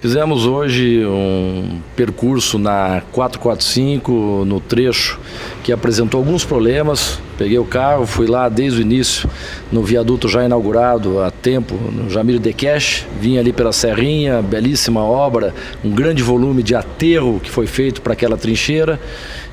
Fizemos hoje um percurso na 445, no trecho que apresentou alguns problemas. Peguei o carro, fui lá desde o início, no viaduto já inaugurado há tempo, no Jamil Dekesh. Vim ali pela Serrinha, belíssima obra, um grande volume de aterro que foi feito para aquela trincheira.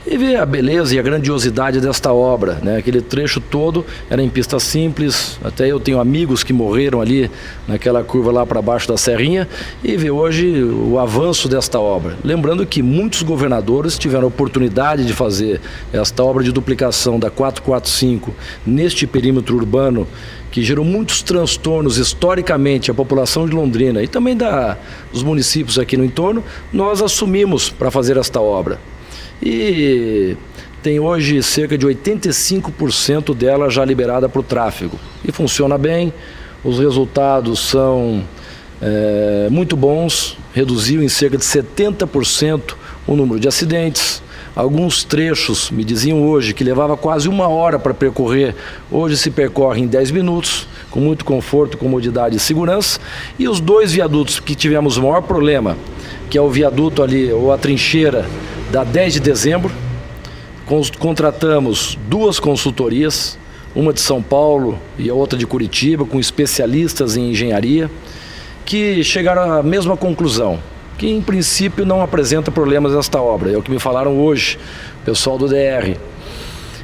E ver a beleza e a grandiosidade desta obra, né? Aquele trecho todo era em pista simples, até eu tenho amigos que morreram ali naquela curva lá para baixo da Serrinha, e ver hoje o avanço desta obra. Lembrando que muitos governadores tiveram a oportunidade de fazer esta obra de duplicação da 445 neste perímetro urbano, que gerou muitos transtornos historicamente à população de Londrina e também dos municípios aqui no entorno. Nós assumimos para fazer esta obra. E tem hoje cerca de 85% dela já liberada para o tráfego. E funciona bem, os resultados são muito bons, reduziu em cerca de 70% o número de acidentes. Alguns trechos, me diziam hoje, que levava quase 1 hora para percorrer, hoje se percorre em 10 minutos, com muito conforto, comodidade e segurança. E os 2 viadutos que tivemos o maior problema, que é o viaduto ali, ou a trincheira, da 10 de dezembro, contratamos 2 consultorias, uma de São Paulo e a outra de Curitiba, com especialistas em engenharia, que chegaram à mesma conclusão, que em princípio não apresenta problemas esta obra, é o que me falaram hoje, o pessoal do DR.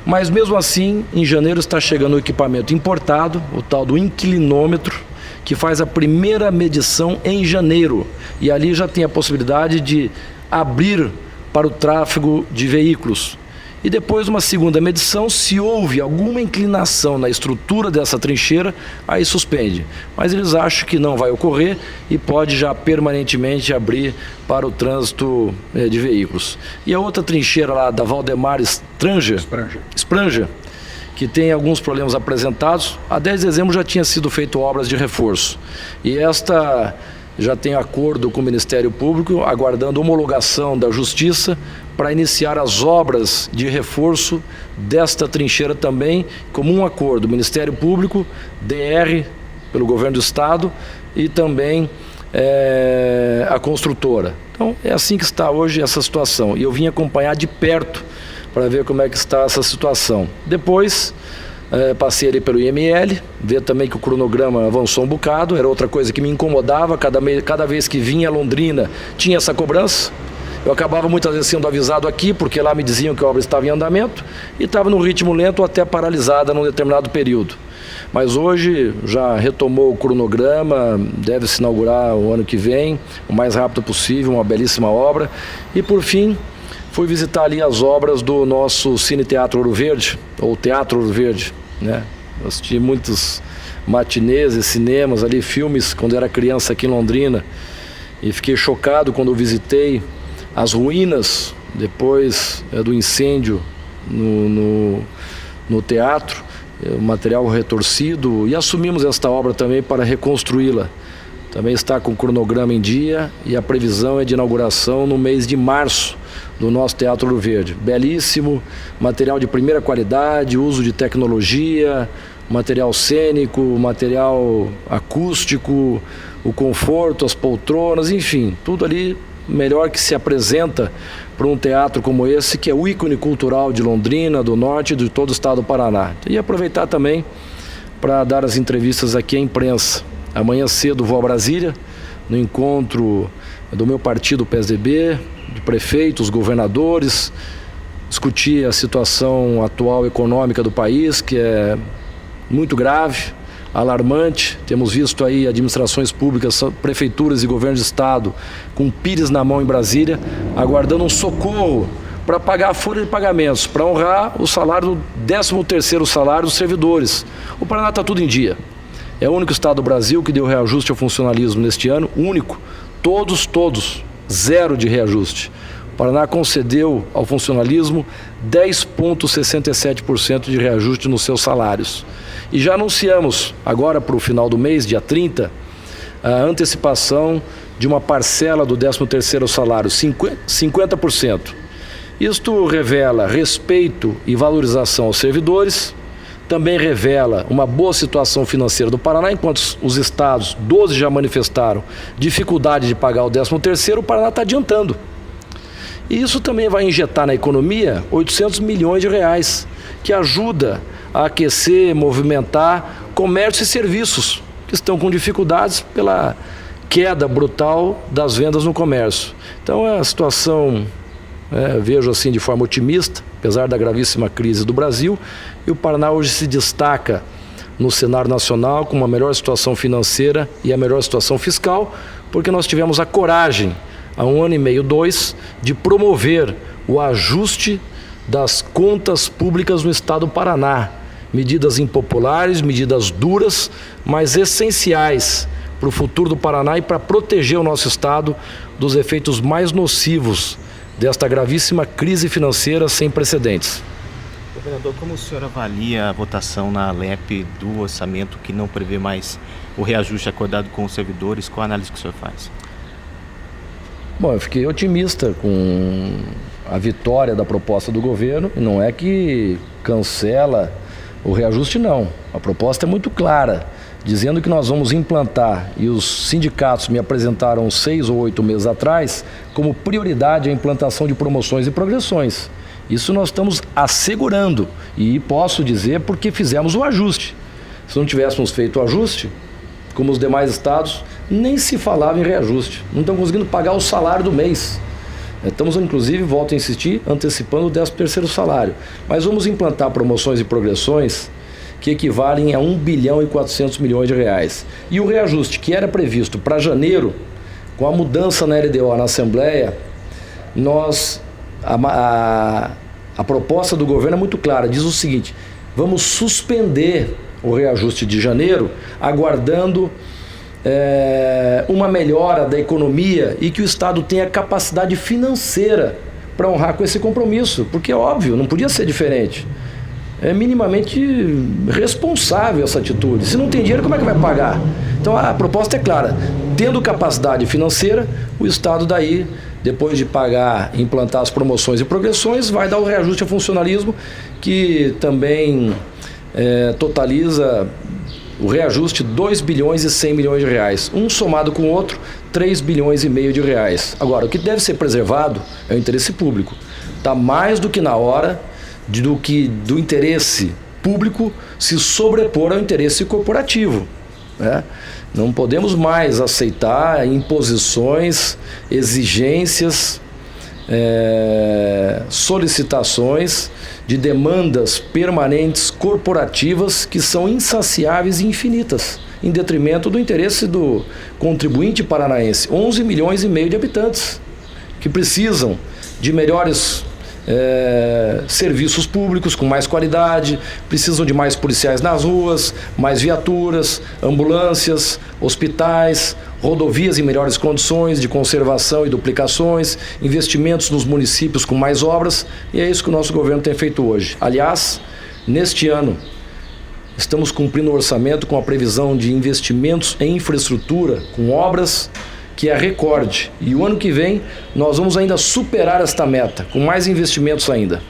Mas mesmo assim, em janeiro está chegando o equipamento importado, o tal do inclinômetro, que faz a primeira medição em janeiro, e ali já tem a possibilidade de abrir para o tráfego de veículos. E depois uma segunda medição, se houve alguma inclinação na estrutura dessa trincheira, aí suspende. Mas eles acham que não vai ocorrer e pode já permanentemente abrir para o trânsito de veículos. E a outra trincheira lá da Valdemar Espranja, que tem alguns problemas apresentados, a 10 de dezembro já tinha sido feito obras de reforço. E esta já tem acordo com o Ministério Público, aguardando homologação da Justiça para iniciar as obras de reforço desta trincheira também, como um acordo, Ministério Público, DR, pelo Governo do Estado e também a construtora. Então é assim que está hoje essa situação, e eu vim acompanhar de perto para ver como é que está essa situação. Depois passei ali pelo IML, ver também que o cronograma avançou um bocado, era outra coisa que me incomodava, cada vez que vinha a Londrina tinha essa cobrança. Eu acabava muitas vezes sendo avisado aqui, porque lá me diziam que a obra estava em andamento e estava num ritmo lento, até paralisada num determinado período. Mas hoje já retomou o cronograma, deve se inaugurar o ano que vem, o mais rápido possível, uma belíssima obra. E por fim, fui visitar ali as obras do nosso Cine Teatro Ouro Verde, ou Teatro Ouro Verde, né? Eu assisti muitos matinês e cinemas ali, filmes, quando era criança aqui em Londrina, e fiquei chocado quando eu visitei as ruínas, depois do incêndio no teatro, o material retorcido, e assumimos esta obra também para reconstruí-la. Também está com o cronograma em dia e a previsão é de inauguração no mês de março do nosso Teatro Ouro Verde. Belíssimo, material de primeira qualidade, uso de tecnologia, material cênico, material acústico, o conforto, as poltronas, enfim, tudo ali melhor que se apresenta para um teatro como esse, que é o ícone cultural de Londrina, do Norte e de todo o estado do Paraná. E aproveitar também para dar as entrevistas aqui à imprensa. Amanhã cedo vou a Brasília, no encontro do meu partido, o PSDB, de prefeitos, governadores, discutir a situação atual econômica do país, que é muito grave, alarmante. Temos visto aí administrações públicas, prefeituras e governos de estado com pires na mão em Brasília, aguardando um socorro para pagar a folha de pagamentos, para honrar o salário do 13º salário dos servidores. O Paraná está tudo em dia. É o único estado do Brasil que deu reajuste ao funcionalismo neste ano, único, todos, 0 de reajuste. O Paraná concedeu ao funcionalismo 10,67% de reajuste nos seus salários. E já anunciamos, agora para o final do mês, dia 30, a antecipação de uma parcela do 13º salário, 50%. Isto revela respeito e valorização aos servidores, também revela uma boa situação financeira do Paraná, enquanto os estados, 12 já manifestaram dificuldade de pagar o 13º, o Paraná está adiantando. E isso também vai injetar na economia 800 milhões de reais, que ajuda a aquecer, movimentar comércio e serviços, que estão com dificuldades pela queda brutal das vendas no comércio. Então a situação, vejo assim de forma otimista, apesar da gravíssima crise do Brasil, e o Paraná hoje se destaca no cenário nacional com uma melhor situação financeira e a melhor situação fiscal, porque nós tivemos a coragem, há 1 ano e meio, 2, de promover o ajuste das contas públicas no estado do Paraná. Medidas impopulares, medidas duras, mas essenciais para o futuro do Paraná e para proteger o nosso estado dos efeitos mais nocivos desta gravíssima crise financeira sem precedentes. Governador, como o senhor avalia a votação na Alep do orçamento que não prevê mais o reajuste acordado com os servidores? Qual a análise que o senhor faz? Bom, eu fiquei otimista com a vitória da proposta do governo, e não é que cancela o reajuste, não. A proposta é muito clara, dizendo que nós vamos implantar, e os sindicatos me apresentaram 6 ou 8 meses atrás, como prioridade a implantação de promoções e progressões. Isso nós estamos assegurando, e posso dizer porque fizemos o ajuste. Se não tivéssemos feito o ajuste, como os demais estados, nem se falava em reajuste. Não estão conseguindo pagar o salário do mês. Estamos, inclusive, volto a insistir, antecipando o 13º salário. Mas vamos implantar promoções e progressões que equivalem a 1 bilhão e 400 milhões de reais. E o reajuste que era previsto para janeiro, com a mudança na LDO na Assembleia, a proposta do governo é muito clara, diz o seguinte: vamos suspender o reajuste de janeiro, aguardando uma melhora da economia e que o Estado tenha capacidade financeira para honrar com esse compromisso, porque é óbvio, não podia ser diferente. É minimamente responsável essa atitude. Se não tem dinheiro, como é que vai pagar? Então a proposta é clara: tendo capacidade financeira, o Estado daí, depois de pagar, implantar as promoções e progressões, vai dar o reajuste ao funcionalismo, que também totaliza o reajuste 2 bilhões e 100 milhões de reais. Um somado com o outro, 3 bilhões e meio de reais. Agora, o que deve ser preservado é o interesse público. Está mais do que na hora do interesse público se sobrepor ao interesse corporativo, né? Não podemos mais aceitar imposições, exigências, solicitações de demandas permanentes corporativas que são insaciáveis e infinitas, em detrimento do interesse do contribuinte paranaense. 11 milhões e meio de habitantes que precisam de melhores serviços públicos com mais qualidade, precisam de mais policiais nas ruas, mais viaturas, ambulâncias, hospitais, rodovias em melhores condições de conservação e duplicações, investimentos nos municípios com mais obras, e é isso que o nosso governo tem feito hoje. Aliás, neste ano, estamos cumprindo o orçamento com a previsão de investimentos em infraestrutura, com obras que é recorde. E o ano que vem nós vamos ainda superar esta meta, com mais investimentos ainda.